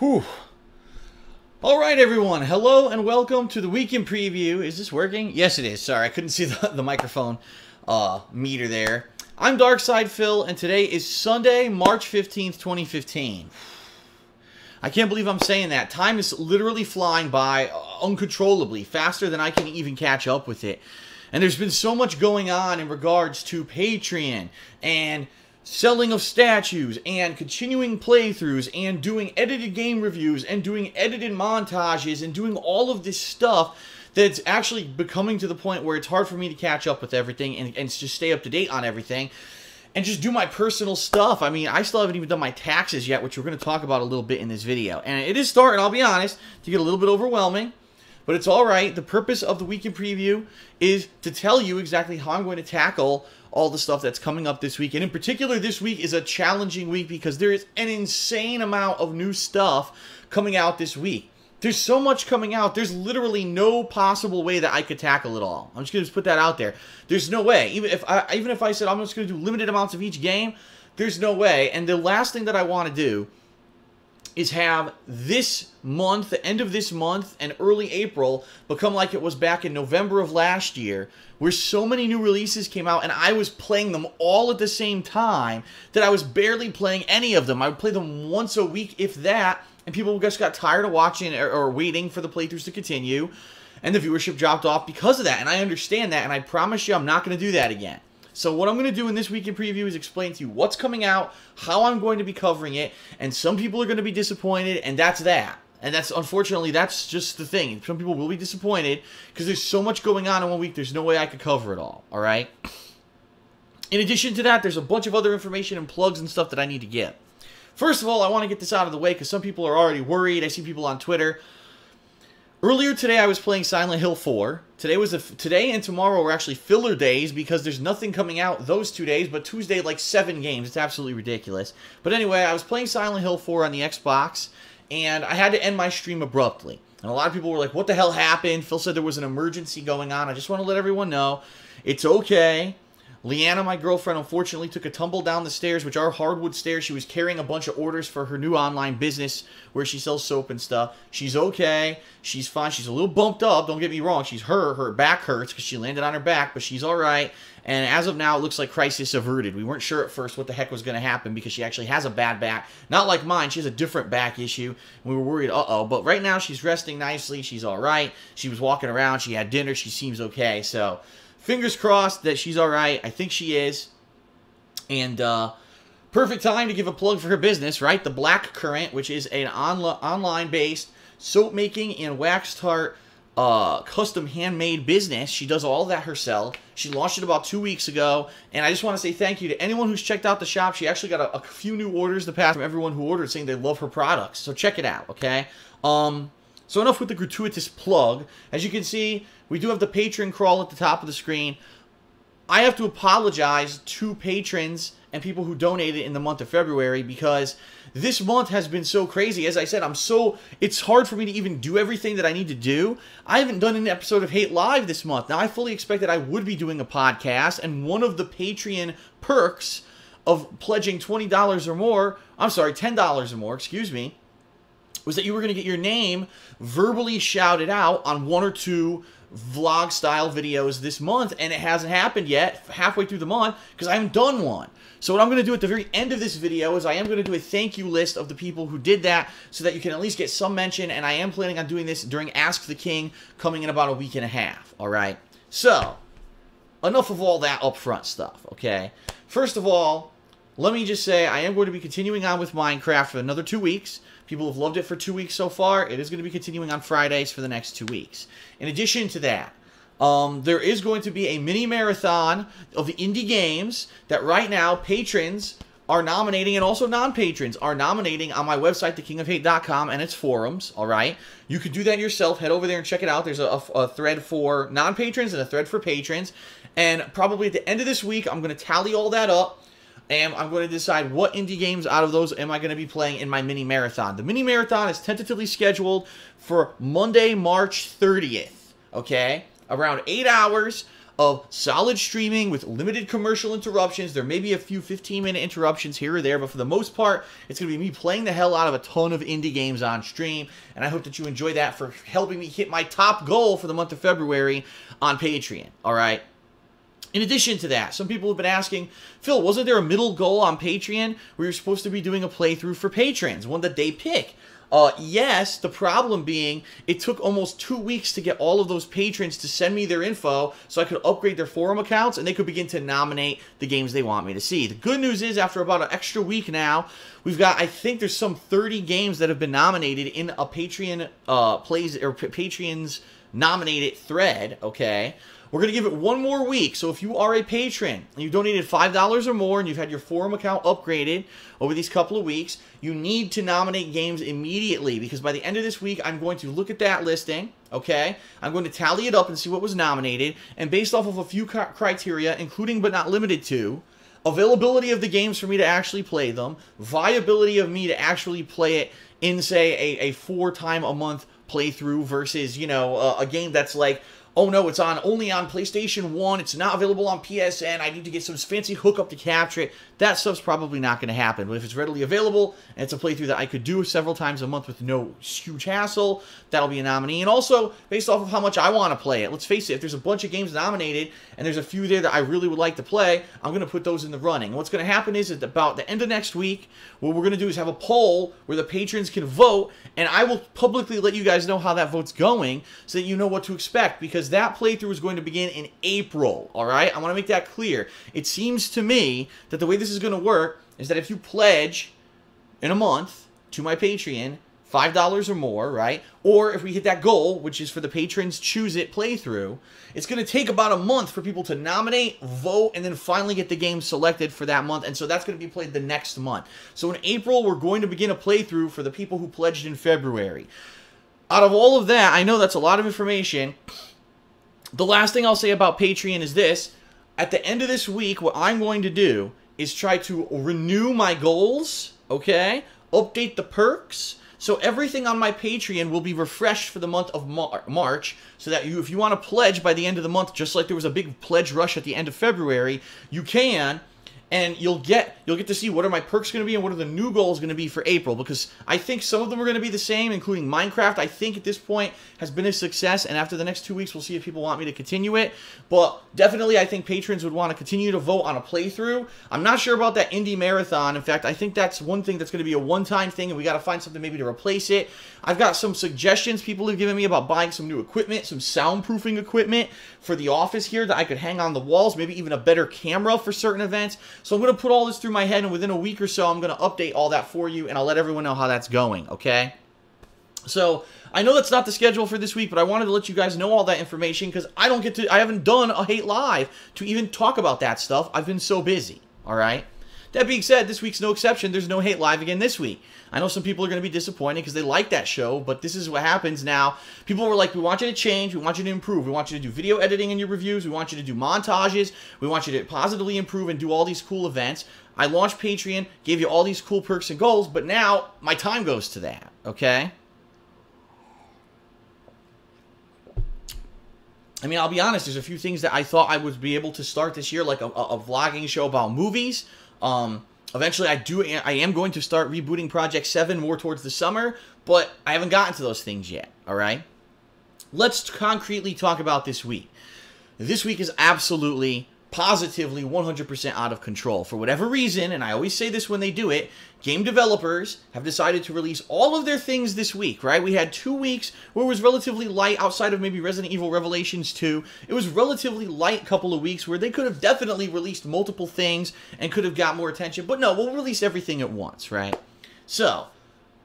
Whew. All right, everyone. Hello and welcome to the weekend preview. Is this working? Yes, it is. Sorry, I couldn't see the microphone meter there. I'm Darkside Phil, and today is Sunday, March 15th, 2015. I can't believe I'm saying that. Time is literally flying by uncontrollably, faster than I can even catch up with it. And there's been so much going on in regards to Patreon and selling of statues and continuing playthroughs and doing edited game reviews and doing edited montages and doing all of this stuff that's actually becoming to the point where it's hard for me to catch up with everything and just stay up to date on everything and just do my personal stuff. I mean, I still haven't even done my taxes yet, which we're going to talk about a little bit in this video. And it is starting, I'll be honest, to get a little bit overwhelming. But it's all right. The purpose of the weekend preview is to tell you exactly how I'm going to tackle all the stuff that's coming up this week. And in particular, this week is a challenging week because there is an insane amount of new stuff coming out this week. There's so much coming out. There's literally no possible way that I could tackle it all. I'm just going to put that out there. There's no way. Even if I said I'm just going to do limited amounts of each game, there's no way. And the last thing that I want to do is have this month, the end of this month, and early April become like it was back in November of last year, where so many new releases came out, and I was playing them all at the same time that I was barely playing any of them. I would play them once a week, if that, and people just got tired of watching or waiting for the playthroughs to continue, and the viewership dropped off because of that, and I understand that, and I promise you I'm not going to do that again. So what I'm going to do in this weekend preview is explain to you what's coming out, how I'm going to be covering it, and some people are going to be disappointed, and that's that. And that's, unfortunately, that's just the thing. Some people will be disappointed because there's so much going on in one week, there's no way I could cover it all, alright? In addition to that, there's a bunch of other information and plugs and stuff that I need to get. First of all, I want to get this out of the way because some people are already worried. I see people on Twitter. Earlier today, I was playing Silent Hill 4. Today and tomorrow are actually filler days because there's nothing coming out those 2 days, but Tuesday, like 7 games. It's absolutely ridiculous. But anyway, I was playing Silent Hill 4 on the Xbox, and I had to end my stream abruptly. And a lot of people were like, what the hell happened? Phil said there was an emergency going on. I just want to let everyone know it's okay. Leanna, my girlfriend, unfortunately took a tumble down the stairs, which are hardwood stairs. She was carrying a bunch of orders for her new online business where she sells soap and stuff. She's okay. She's fine. She's a little bumped up. Don't get me wrong. Her back hurts because she landed on her back, but she's all right. And as of now, it looks like crisis averted. We weren't sure at first what the heck was going to happen because she actually has a bad back. Not like mine. She has a different back issue. We were worried, uh-oh. But right now, she's resting nicely. She's all right. She was walking around. She had dinner. She seems okay. So fingers crossed that she's all right. I think she is. And perfect time to give a plug for her business, right? The Black Current, which is an online-based soap making and wax tart custom handmade business. She does all that herself. She launched it about 2 weeks ago. And I just want to say thank you to anyone who's checked out the shop. She actually got a few new orders the past from everyone who ordered saying they love her products. So check it out, okay? So enough with the gratuitous plug. As you can see, we do have the Patreon crawl at the top of the screen. I have to apologize to patrons and people who donated in the month of February because this month has been so crazy. As I said, it's hard for me to even do everything that I need to do. I haven't done an episode of Hate Live this month. Now, I fully expected I would be doing a podcast, and one of the Patreon perks of pledging $20 or more, I'm sorry, $10 or more, excuse me, was that you were going to get your name verbally shouted out on 1 or 2 vlog-style videos this month, and it hasn't happened yet, halfway through the month, because I haven't done one. So what I'm going to do at the very end of this video is I am going to do a thank you list of the people who did that, so that you can at least get some mention, and I am planning on doing this during Ask the King, coming in about a week and a half, alright? So, enough of all that upfront stuff, okay? First of all, let me just say I am going to be continuing on with Minecraft for another 2 weeks. People have loved it for 2 weeks so far. It is going to be continuing on Fridays for the next 2 weeks. In addition to that, there is going to be a mini marathon of the indie games that right now patrons are nominating, and also non-patrons are nominating on my website, thekingofhate.com, and its forums, alright? You could do that yourself. Head over there and check it out. There's a thread for non-patrons and a thread for patrons. And probably at the end of this week, I'm going to tally all that up, and I'm going to decide what indie games out of those am I going to be playing in my mini marathon. The mini marathon is tentatively scheduled for Monday, March 30th, okay? Around 8 hours of solid streaming with limited commercial interruptions. There may be a few 15-minute interruptions here or there, but for the most part, it's going to be me playing the hell out of a ton of indie games on stream, and I hope that you enjoy that for helping me hit my top goal for the month of February on Patreon, all right? In addition to that, some people have been asking, Phil, wasn't there a middle goal on Patreon where you're supposed to be doing a playthrough for patrons, one that they pick? Yes, the problem being it took almost 2 weeks to get all of those patrons to send me their info so I could upgrade their forum accounts and they could begin to nominate the games they want me to see. The good news is after about an extra week now, we've got, I think there's some 30 games that have been nominated in a Patreon Patreon's nominated thread, okay? We're going to give it one more week, so if you are a patron and you donated $5 or more and you've had your forum account upgraded over these couple of weeks, you need to nominate games immediately, because by the end of this week, I'm going to look at that listing, okay? I'm going to tally it up and see what was nominated, and based off of a few criteria, including but not limited to, availability of the games for me to actually play them, viability of me to actually play it in, say, a 4-time-a-month playthrough versus, you know, a game that's like, oh no, it's only on PlayStation 1, it's not available on PSN, I need to get some fancy hookup to capture it. That stuff's probably not going to happen. But if it's readily available, and it's a playthrough that I could do several times a month with no huge hassle, that'll be a nominee. And also, based off of how much I want to play it, let's face it, if there's a bunch of games nominated, and there's a few there that I really would like to play, I'm going to put those in the running. And what's going to happen is at about the end of next week, what we're going to do is have a poll where the patrons can vote, and I will publicly let you guys know how that vote's going so that you know what to expect, because that playthrough is going to begin in April, alright? I want to make that clear. It seems to me that the way this is going to work is that if you pledge in a month to my Patreon, $5 or more, right? Or if we hit that goal, which is for the patrons choose it playthrough, it's going to take about a month for people to nominate, vote, and then finally get the game selected for that month. And so that's going to be played the next month. So in April, we're going to begin a playthrough for the people who pledged in February. Out of all of that, I know that's a lot of information. The last thing I'll say about Patreon is this. At the end of this week, what I'm going to do is try to renew my goals, okay? Update the perks. So everything on my Patreon will be refreshed for the month of March, so that if you want to pledge by the end of the month, just like there was a big pledge rush at the end of February, you can, and you'll get to see what are my perks going to be and what are the new goals going to be for April, because I think some of them are going to be the same, including Minecraft. I think at this point has been a success, and after the next 2 weeks, we'll see if people want me to continue it. But definitely, I think patrons would want to continue to vote on a playthrough. I'm not sure about that indie marathon. In fact, I think that's one thing that's going to be a one-time thing, and we got to find something maybe to replace it. I've got some suggestions people have given me about buying some new equipment, some soundproofing equipment for the office here that I could hang on the walls, maybe even a better camera for certain events. So I'm going to put all this through my head, and within a week or so, I'm going to update all that for you, and I'll let everyone know how that's going, okay? So I know that's not the schedule for this week, but I wanted to let you guys know all that information because I haven't done a Hate Live to even talk about that stuff. I've been so busy, all right? That being said, this week's no exception. There's no Hate Live again this week. I know some people are going to be disappointed because they like that show, but this is what happens now. People were like, we want you to change, we want you to improve, we want you to do video editing in your reviews, we want you to do montages, we want you to positively improve and do all these cool events. I launched Patreon, gave you all these cool perks and goals, but now my time goes to that, okay? I mean, I'll be honest, there's a few things that I thought I would be able to start this year, like a vlogging show about movies. Eventually, I am going to start rebooting Project 7 more towards the summer, but I haven't gotten to those things yet, all right? Let's concretely talk about this week. This week is absolutely, positively 100% out of control. For whatever reason, and I always say this when they do it, game developers have decided to release all of their things this week, right? We had 2 weeks where it was relatively light outside of maybe Resident Evil Revelations 2. It was relatively light couple of weeks where they could have definitely released multiple things and could have got more attention. But no, we'll release everything at once, right? So,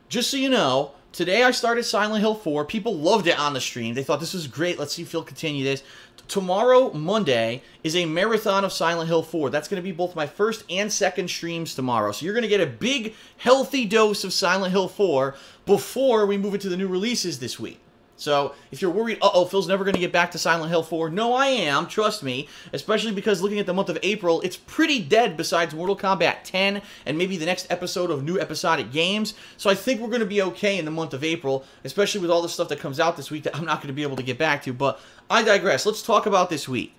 just so you know, today I started Silent Hill 4. People loved it on the stream. They thought this was great. Let's see if he'll continue this. Tomorrow, Monday, is a marathon of Silent Hill 4. That's going to be both my first and second streams tomorrow. So you're going to get a big, healthy dose of Silent Hill 4 before we move into the new releases this week. So if you're worried, uh-oh, Phil's never going to get back to Silent Hill 4. No, I am. Trust me. Especially because looking at the month of April, it's pretty dead besides Mortal Kombat 10 and maybe the next episode of new episodic games. So I think we're going to be okay in the month of April, especially with all the stuff that comes out this week that I'm not going to be able to get back to. But I digress. Let's talk about this week.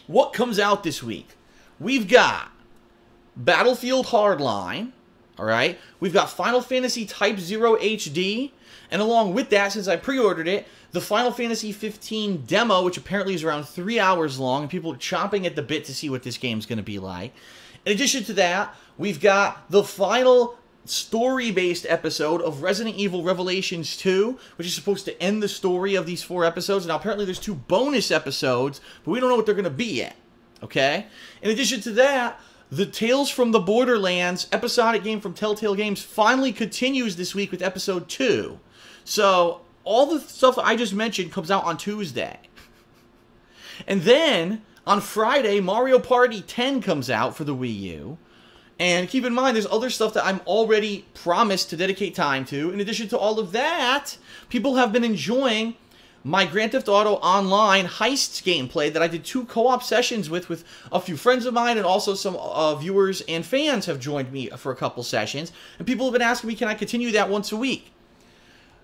what comes out this week? We've got Battlefield Hardline, all right? We've got Final Fantasy Type 0 HD, and along with that, since I pre-ordered it, the Final Fantasy 15 demo, which apparently is around 3 hours long, and people are chomping at the bit to see what this game's going to be like. In addition to that, we've got the final story-based episode of Resident Evil Revelations 2, which is supposed to end the story of these 4 episodes. Now, apparently there's 2 bonus episodes, but we don't know what they're going to be yet, okay? In addition to that, the Tales from the Borderlands episodic game from Telltale Games finally continues this week with episode 2. So, all the stuff I just mentioned comes out on Tuesday. And then, on Friday, Mario Party 10 comes out for the Wii U. And keep in mind, there's other stuff that I'm already promised to dedicate time to. In addition to all of that, people have been enjoying my Grand Theft Auto Online Heists gameplay that I did 2 co-op sessions with a few friends of mine, and also some viewers and fans have joined me for a couple sessions. And people have been asking me, can I continue that once a week?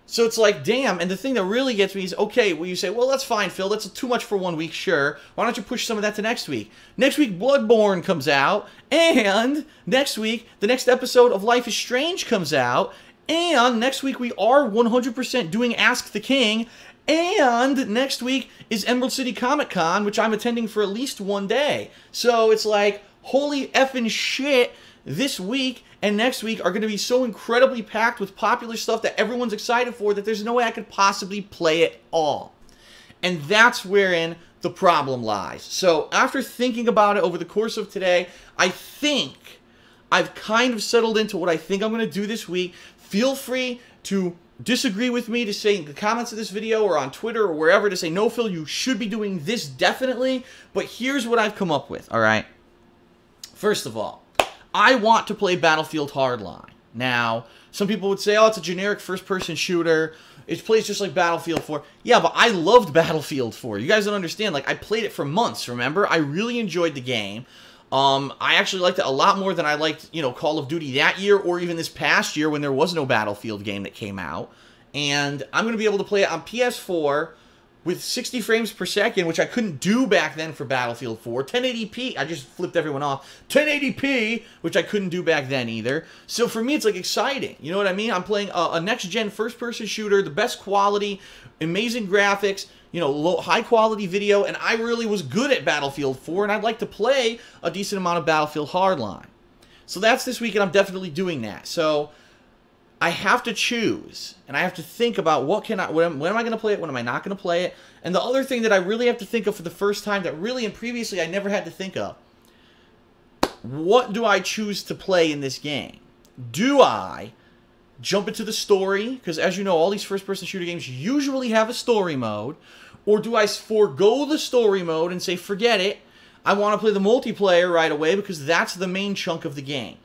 So it's like, damn, and the thing that really gets me is, okay, well, you say, well, that's fine, Phil, that's too much for 1 week, sure. Why don't you push some of that to next week? Next week, Bloodborne comes out, and next week, the next episode of Life is Strange comes out, and next week, we are 100% doing Ask the King, and next week is Emerald City Comic Con, which I'm attending for at least 1 day. So it's like, holy effing shit, this week and next week are going to be so incredibly packed with popular stuff that everyone's excited for that there's no way I could possibly play it all. And that's wherein the problem lies. So after thinking about it over the course of today, I think I've kind of settled into what I think I'm going to do this week. Feel free to disagree with me, to say in the comments of this video or on Twitter or wherever, to say, no, Phil, you should be doing this definitely. But here's what I've come up with, all right? First of all, I want to play Battlefield Hardline. Now, some people would say, oh, it's a generic first-person shooter. It plays just like Battlefield 4. Yeah, but I loved Battlefield 4. You guys don't understand. Like, I played it for months, remember? I really enjoyed the game. I actually liked it a lot more than I liked, you know, Call of Duty that year or even this past year when there was no Battlefield game that came out. And I'm going to be able to play it on PS4 with 60 frames per second, which I couldn't do back then for Battlefield 4. 1080p, I just flipped everyone off. 1080p, which I couldn't do back then either. So for me, it's like exciting. You know what I mean? I'm playing a next-gen first-person shooter, the best quality, amazing graphics, you know, high-quality video, and I really was good at Battlefield 4, and I'd like to play a decent amount of Battlefield Hardline. So that's this week, and I'm definitely doing that. So I have to choose, and I have to think about when am I going to play it, when am I not going to play it. And the other thing that I really have to think of for the first time that really and previously I never had to think of, what do I choose to play in this game? Do I jump into the story? Because as you know, all these first-person shooter games usually have a story mode. Or do I forego the story mode and say, forget it, I want to play the multiplayer right away because that's the main chunk of the game.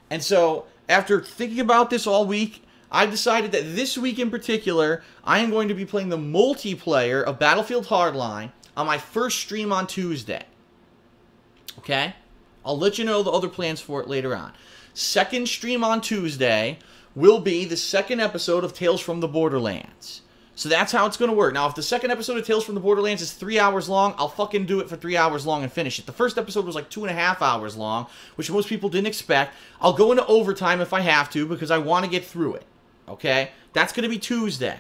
And so, after thinking about this all week, I've decided that this week in particular, I am going to be playing the multiplayer of Battlefield Hardline on my first stream on Tuesday. Okay? I'll let you know the other plans for it later on. Second stream on Tuesday will be the second episode of Tales from the Borderlands. So that's how it's going to work. Now, if the second episode of Tales from the Borderlands is 3 hours long, I'll fucking do it for 3 hours long and finish it. The first episode was like 2.5 hours long, which most people didn't expect. I'll go into overtime if I have to because I want to get through it. Okay? That's going to be Tuesday.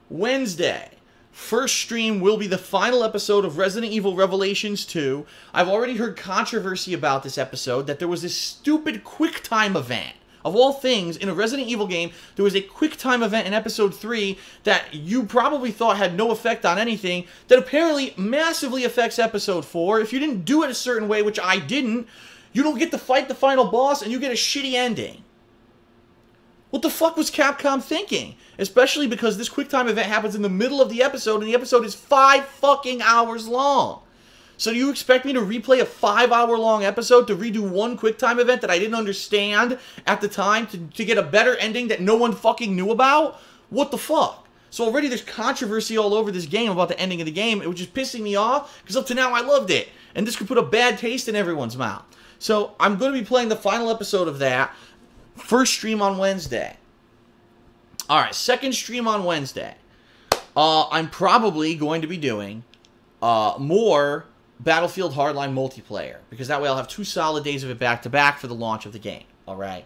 Wednesday, first stream will be the final episode of Resident Evil Revelations 2. I've already heard controversy about this episode, that there was this stupid QuickTime event. Of all things, in a Resident Evil game, there was a QuickTime event in Episode 3 that you probably thought had no effect on anything, that apparently massively affects Episode 4. If you didn't do it a certain way, which I didn't, you don't get to fight the final boss and you get a shitty ending. What the fuck was Capcom thinking? Especially because this QuickTime event happens in the middle of the episode, and the episode is 5 fucking hours long. So do you expect me to replay a 5-hour-long episode to redo one QuickTime event that I didn't understand at the time to get a better ending that no one fucking knew about? What the fuck? So already there's controversy all over this game about the ending of the game, which is pissing me off, because up to now I loved it. And this could put a bad taste in everyone's mouth. So I'm going to be playing the final episode of that. First stream on Wednesday. Alright, second stream on Wednesday. I'm probably going to be doing more Battlefield Hardline multiplayer, because that way I'll have 2 solid days of it back-to-back for the launch of the game, all right?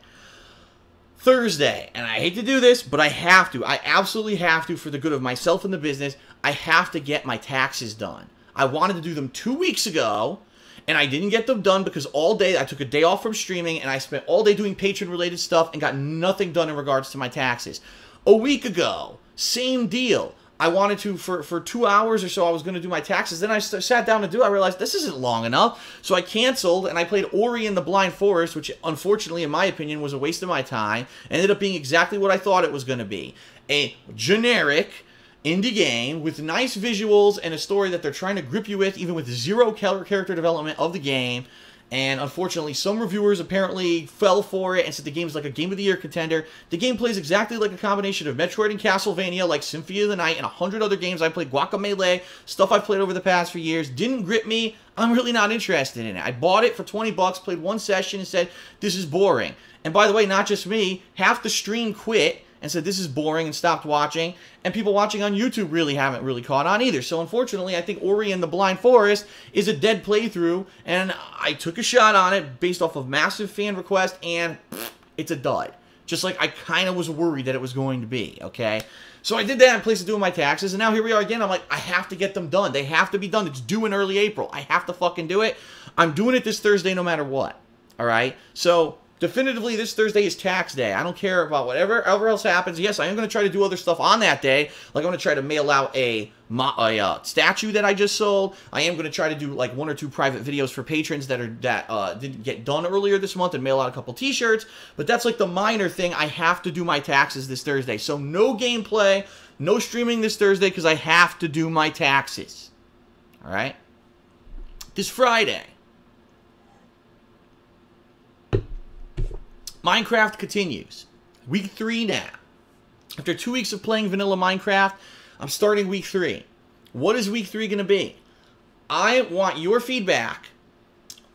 Thursday, and I hate to do this, but I have to. I absolutely have to for the good of myself and the business. I have to get my taxes done. I wanted to do them 2 weeks ago, and I didn't get them done because all day I took a day off from streaming, and I spent all day doing Patreon-related stuff and got nothing done in regards to my taxes. A week ago, same deal. I wanted to, for 2 hours or so, I was going to do my taxes. Then I sat down to do it. I realized this isn't long enough. So I canceled, and I played Ori and the Blind Forest, which unfortunately, in my opinion, was a waste of my time. Ended up being exactly what I thought it was going to be. A generic indie game with nice visuals and a story that they're trying to grip you with, even with zero character development of the game. And unfortunately, some reviewers apparently fell for it and said the game's like a Game of the Year contender. The game plays exactly like a combination of Metroid and Castlevania, like Symphony of the Night, and 100 other games I played, Guacamelee, stuff I've played over the past few years. Didn't grip me. I'm really not interested in it. I bought it for 20 bucks, played one session, and said, this is boring. And by the way, not just me, half the stream quit and said this is boring and stopped watching, and people watching on YouTube haven't really caught on either. So unfortunately, I think Ori and the Blind Forest is a dead playthrough, and I took a shot on it based off of massive fan request, and it's a dud. Just like I kind of was worried that it was going to be, okay? So I did that in place of doing my taxes, and now here we are again. I'm like, I have to get them done. They have to be done. It's due in early April. I have to fucking do it. I'm doing it this Thursday no matter what, all right? So definitively, this Thursday is tax day. I don't care about whatever else happens. Yes, I am going to try to do other stuff on that day. Like, I'm going to try to mail out a statue that I just sold. I am going to try to do, like, 1 or 2 private videos for patrons that didn't get done earlier this month and mail out a couple t-shirts. But that's, like, the minor thing. I have to do my taxes this Thursday. So, no gameplay, no streaming this Thursday because I have to do my taxes. All right? This Friday, Minecraft continues. Week 3 now. After 2 weeks of playing vanilla Minecraft, I'm starting week 3. What is week 3 going to be? I want your feedback.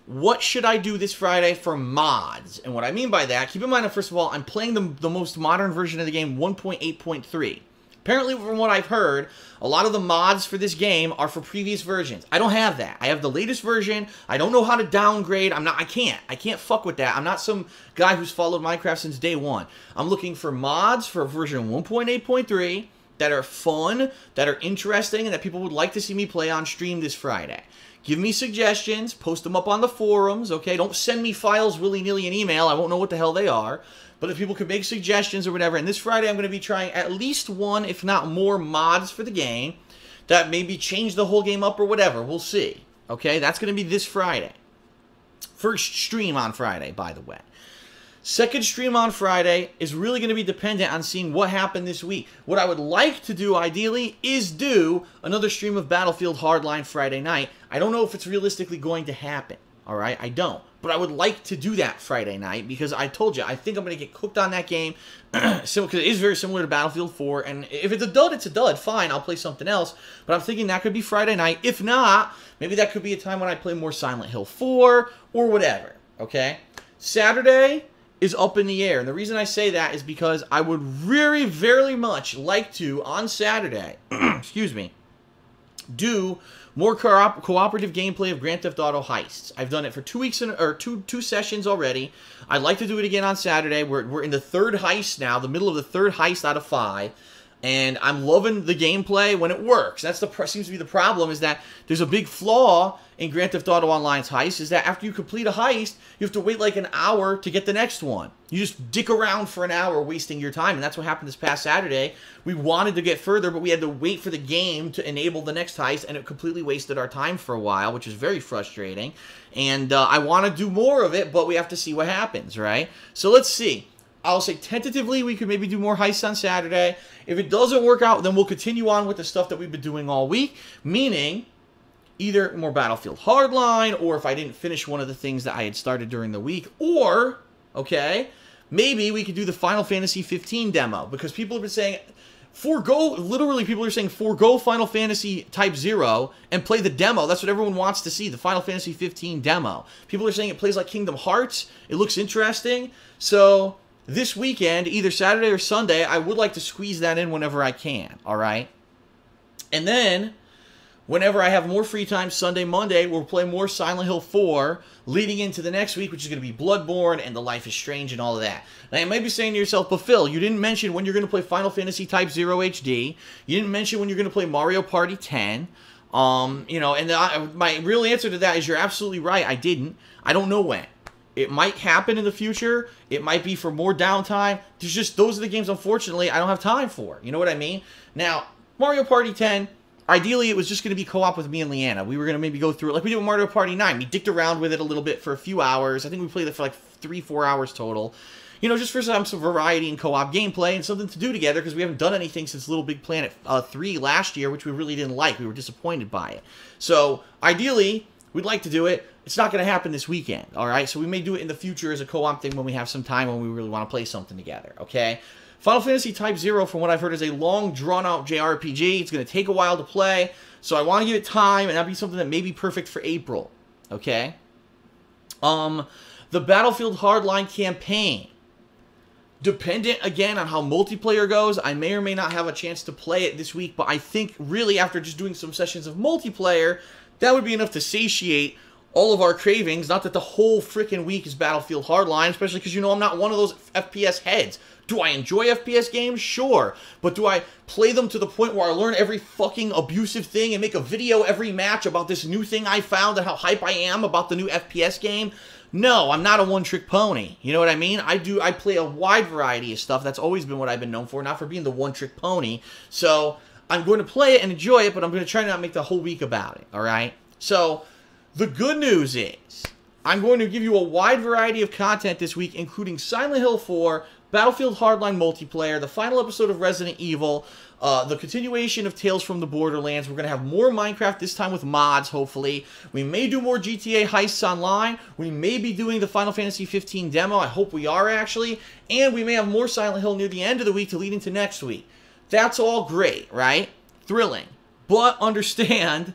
What should I do this Friday for mods? And what I mean by that, keep in mind, first of all, I'm playing the most modern version of the game, 1.8.3. Apparently, from what I've heard, a lot of the mods for this game are for previous versions. I don't have that. I have the latest version. I don't know how to downgrade. I can't fuck with that. I'm not some guy who's followed Minecraft since day one. I'm looking for mods for version 1.8.3 that are fun, that are interesting, and that people would like to see me play on stream this Friday. Give me suggestions. Post them up on the forums, okay? Don't send me files willy-nilly in email. I won't know what the hell they are. But if people could make suggestions or whatever, and this Friday I'm going to be trying at least 1, if not more, mods for the game that maybe change the whole game up or whatever. We'll see. Okay, that's going to be this Friday. First stream on Friday, by the way. Second stream on Friday is really going to be dependent on seeing what happened this week. What I would like to do, ideally, is do another stream of Battlefield Hardline Friday night. I don't know if it's realistically going to happen. All right, I don't. But I would like to do that Friday night because I told you, I think I'm going to get cooked on that game. So, because it is very similar to Battlefield 4. And if it's a dud, it's a dud. Fine, I'll play something else. But I'm thinking that could be Friday night. If not, maybe that could be a time when I play more Silent Hill 4 or whatever. Okay? Saturday is up in the air. And the reason I say that is because I would very, very much like to, on Saturday, excuse me, do more cooperative gameplay of Grand Theft Auto Heists. I've done it for 2 weeks, or two sessions already. I'd like to do it again on Saturday. We're in the 3rd heist now, the middle of the 3rd heist out of 5. And I'm loving the gameplay when it works. That's seems to be the problem, is that there's a big flaw in Grand Theft Auto Online's heist, is that after you complete a heist, you have to wait like an hour to get the next one. You just dick around for an hour wasting your time, and that's what happened this past Saturday. We wanted to get further, but we had to wait for the game to enable the next heist, and it completely wasted our time for a while, which is very frustrating. And I want to do more of it, but we have to see what happens, right? So let's see. I'll say tentatively we could maybe do more heists on Saturday. If it doesn't work out, then we'll continue on with the stuff that we've been doing all week, meaning either more Battlefield Hardline, or if I didn't finish one of the things that I had started during the week, or, okay, maybe we could do the Final Fantasy 15 demo, because people have been saying, literally people are saying forego Final Fantasy Type 0 and play the demo. That's what everyone wants to see, the Final Fantasy 15 demo. People are saying it plays like Kingdom Hearts. It looks interesting. So this weekend, either Saturday or Sunday, I would like to squeeze that in whenever I can, all right? And then whenever I have more free time, Sunday, Monday, we'll play more Silent Hill 4 leading into the next week, which is going to be Bloodborne and The Life is Strange and all of that. Now, you might be saying to yourself, but Phil, you didn't mention when you're going to play Final Fantasy Type 0 HD. You didn't mention when you're going to play Mario Party 10. You know, and my real answer to that is you're absolutely right. I didn't. I don't know when. It might happen in the future. It might be for more downtime. There's just, those are the games, unfortunately, I don't have time for. You know what I mean? Now, Mario Party 10, ideally, it was just going to be co-op with me and Leanna. We were going to maybe go through it like we did with Mario Party 9. We dicked around with it a little bit for a few hours. I think we played it for like 3-4 hours total. You know, just for some variety and co-op gameplay and something to do together, because we haven't done anything since Little Big Planet 3 last year, which we really didn't like. We were disappointed by it. So, ideally, we'd like to do it. It's not going to happen this weekend, all right? So we may do it in the future as a co-op thing when we have some time, when we really want to play something together, okay? Final Fantasy Type 0, from what I've heard, is a long, drawn-out JRPG. It's going to take a while to play, so I want to give it time, and that'd be something that may be perfect for April, okay? The Battlefield Hardline campaign. Dependent, again, on how multiplayer goes, I may or may not have a chance to play it this week, but I think, really, after just doing some sessions of multiplayer, that would be enough to satiate all of our cravings. Not that the whole freaking week is Battlefield Hardline, especially because, you know, I'm not one of those FPS heads. Do I enjoy FPS games? Sure. But do I play them to the point where I learn every fucking abusive thing and make a video every match about this new thing I found and how hype I am about the new FPS game? No, I'm not a one-trick pony. You know what I mean? I play a wide variety of stuff. That's always been what I've been known for, not for being the one-trick pony. So I'm going to play it and enjoy it, but I'm going to try not to make the whole week about it, all right? So the good news is I'm going to give you a wide variety of content this week, including Silent Hill 4, Battlefield Hardline multiplayer, the final episode of Resident Evil, the continuation of Tales from the Borderlands. We're going to have more Minecraft, this time with mods, hopefully. We may do more GTA Heists Online. We may be doing the Final Fantasy 15 demo. I hope we are, actually. And we may have more Silent Hill near the end of the week to lead into next week. That's all great, right? Thrilling. But understand,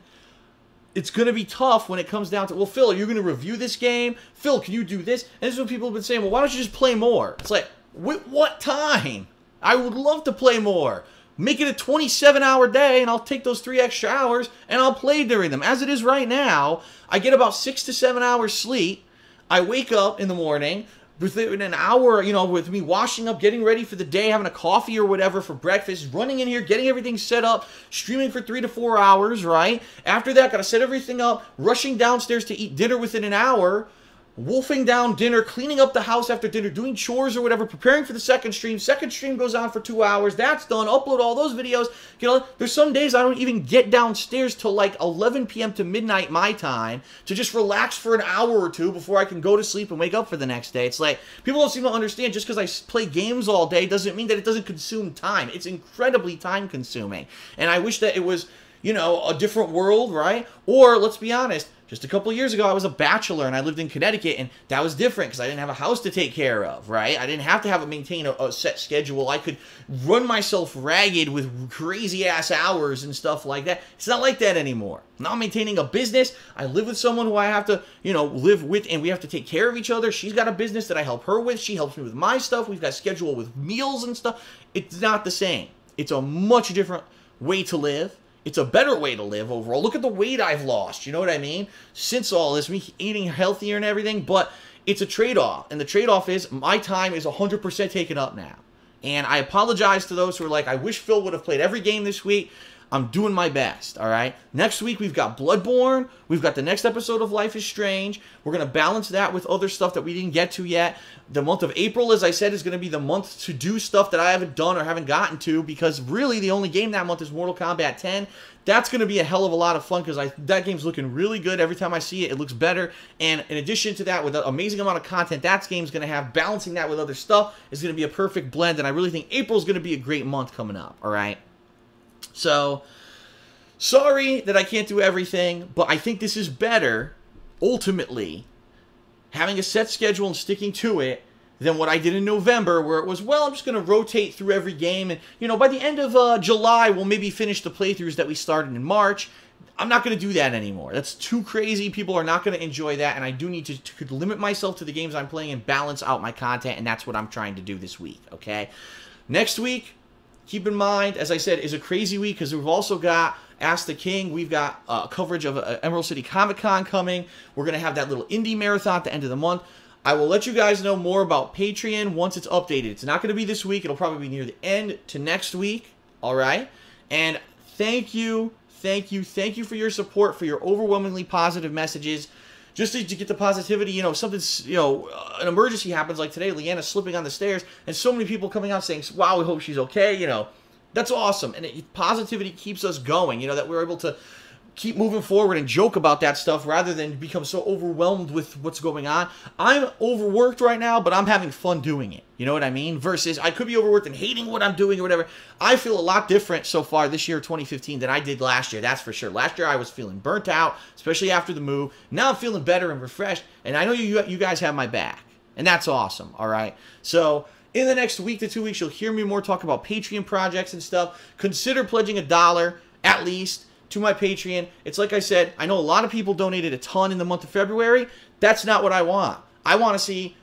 it's going to be tough when it comes down to, well, Phil, are you going to review this game? Phil, can you do this? And this is what people have been saying, well, why don't you just play more? It's like, with what time? I would love to play more. Make it a 27-hour day, and I'll take those 3 extra hours, and I'll play during them. As it is right now, I get about 6 to 7 hours sleep. I wake up in the morning within an hour, you know, with me washing up, getting ready for the day, having a coffee or whatever for breakfast, running in here, getting everything set up, streaming for 3 to 4 hours, right? After that, gotta set everything up, rushing downstairs to eat dinner within an hour, wolfing down dinner, cleaning up the house after dinner, doing chores or whatever, preparing for the second stream. Second stream goes on for 2 hours. That's done. Upload all those videos. You know, there's some days I don't even get downstairs till like 11 p.m. to midnight my time to just relax for an hour or two before I can go to sleep and wake up for the next day. It's like, people don't seem to understand, just because I play games all day doesn't mean that it doesn't consume time. It's incredibly time consuming. And I wish that it was, you know, a different world, right? Or, let's be honest, just a couple years ago, I was a bachelor and I lived in Connecticut, and that was different because I didn't have a house to take care of, right? I didn't have to maintain a set schedule. I could run myself ragged with crazy-ass hours and stuff like that. It's not like that anymore. Now I'm maintaining a business. I live with someone who I have to, you know, live with, and we have to take care of each other. She's got a business that I help her with. She helps me with my stuff. We've got schedule with meals and stuff. It's not the same. It's a much different way to live. It's a better way to live overall. Look at the weight I've lost, you know what I mean? Since all this, me eating healthier and everything, but it's a trade-off. And the trade-off is my time is 100% taken up now. And I apologize to those who are like, I wish Phil would have played every game this week. I'm doing my best, all right? Next week, we've got Bloodborne. We've got the next episode of Life is Strange. We're going to balance that with other stuff that we didn't get to yet. The month of April, as I said, is going to be the month to do stuff that I haven't done or haven't gotten to, because really the only game that month is Mortal Kombat 10. That's going to be a hell of a lot of fun, because that game's looking really good. Every time I see it, it looks better. And in addition to that, with an amazing amount of content that game's going to have, balancing that with other stuff is going to be a perfect blend. And I really think April's going to be a great month coming up, all right? So, sorry that I can't do everything, but I think this is better, ultimately, having a set schedule and sticking to it, than what I did in November, where it was, well, I'm just going to rotate through every game, and, you know, by the end of July, we'll maybe finish the playthroughs that we started in March. I'm not going to do that anymore. That's too crazy. People are not going to enjoy that, and I do need to limit myself to the games I'm playing and balance out my content, and that's what I'm trying to do this week, okay? Next week, keep in mind, as I said, is a crazy week, because we've also got Ask the King. We've got coverage of Emerald City Comic Con coming. We're going to have that little indie marathon at the end of the month. I will let you guys know more about Patreon once it's updated. It's not going to be this week. It'll probably be near the end to next week. All right? And thank you for your support, for your overwhelmingly positive messages. Just to get the positivity, you know, something's, you know, an emergency happens like today, Leanna's slipping on the stairs, and so many people coming out saying, wow, we hope she's okay, you know. That's awesome, and positivity keeps us going, you know, that we're able to keep moving forward and joke about that stuff rather than become so overwhelmed with what's going on. I'm overworked right now, but I'm having fun doing it. You know what I mean? Versus I could be overworked and hating what I'm doing or whatever. I feel a lot different so far this year, 2015, than I did last year. That's for sure. Last year I was feeling burnt out, especially after the move. Now I'm feeling better and refreshed, and I know you guys have my back, and that's awesome. All right? So in the next week to 2 weeks, you'll hear me more talk about Patreon projects and stuff. Consider pledging $1 at least to my Patreon. It's like I said, I know a lot of people donated a ton in the month of February. That's not what I want. I want to see,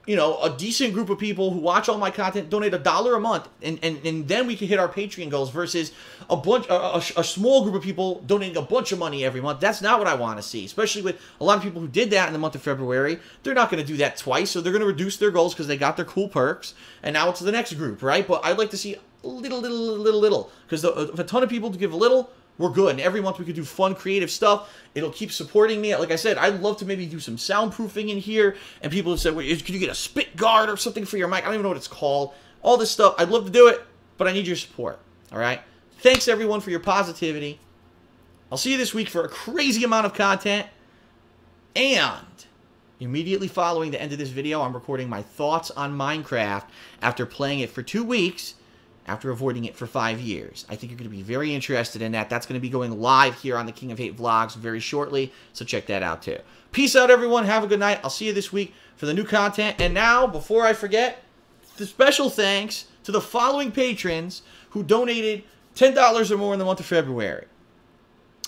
you know, a decent group of people who watch all my content donate $1 a month, and then we can hit our Patreon goals versus a small group of people donating a bunch of money every month. That's not what I want to see, especially with a lot of people who did that in the month of February. They're not going to do that twice, so they're going to reduce their goals because they got their cool perks, and now it's the next group, right? But I'd like to see a little, because if a ton of people give a little, we're good. And every month we could do fun, creative stuff. It'll keep supporting me. Like I said, I'd love to maybe do some soundproofing in here. And people have said, well, could you get a spit guard or something for your mic? I don't even know what it's called. All this stuff. I'd love to do it, but I need your support. All right? Thanks, everyone, for your positivity. I'll see you this week for a crazy amount of content. And immediately following the end of this video, I'm recording my thoughts on Minecraft after playing it for 2 weeks, after avoiding it for 5 years. I think you're going to be very interested in that. That's going to be going live here on the King of Hate Vlogs very shortly, so check that out too. Peace out, everyone. Have a good night. I'll see you this week for the new content. And now, before I forget, the special thanks to the following patrons who donated $10 or more in the month of February.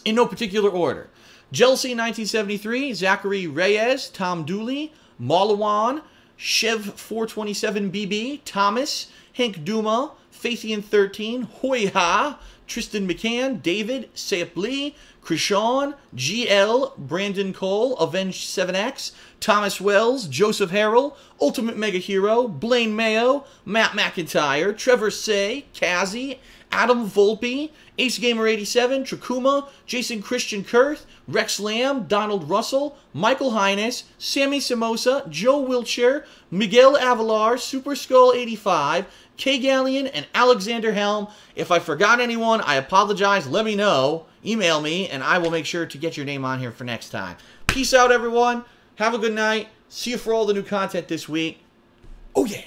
In no particular order. Jelsi1973, Zachary Reyes, Tom Dooley, Malawan, Chev427BB, Thomas, Hank Duma, Fathian13, Hoi Ha, Tristan McCann, David, Sayep Lee, Krishan, GL, Brandon Cole, Avenged7X, Thomas Wells, Joseph Harrell, Ultimate Mega Hero, Blaine Mayo, Matt McIntyre, Trevor Say, Kazi, Adam Volpe, Ace Gamer 87, Trakuma, Jason Christian Kurth, Rex Lamb, Donald Russell, Michael Highness, Sammy Samosa, Joe Wiltshire, Miguel Avalar, Super Skull 85, K Galleon, and Alexander Helm. If I forgot anyone, I apologize. Let me know. Email me, and I will make sure to get your name on here for next time. Peace out, everyone. Have a good night. See you for all the new content this week. Oh, yeah.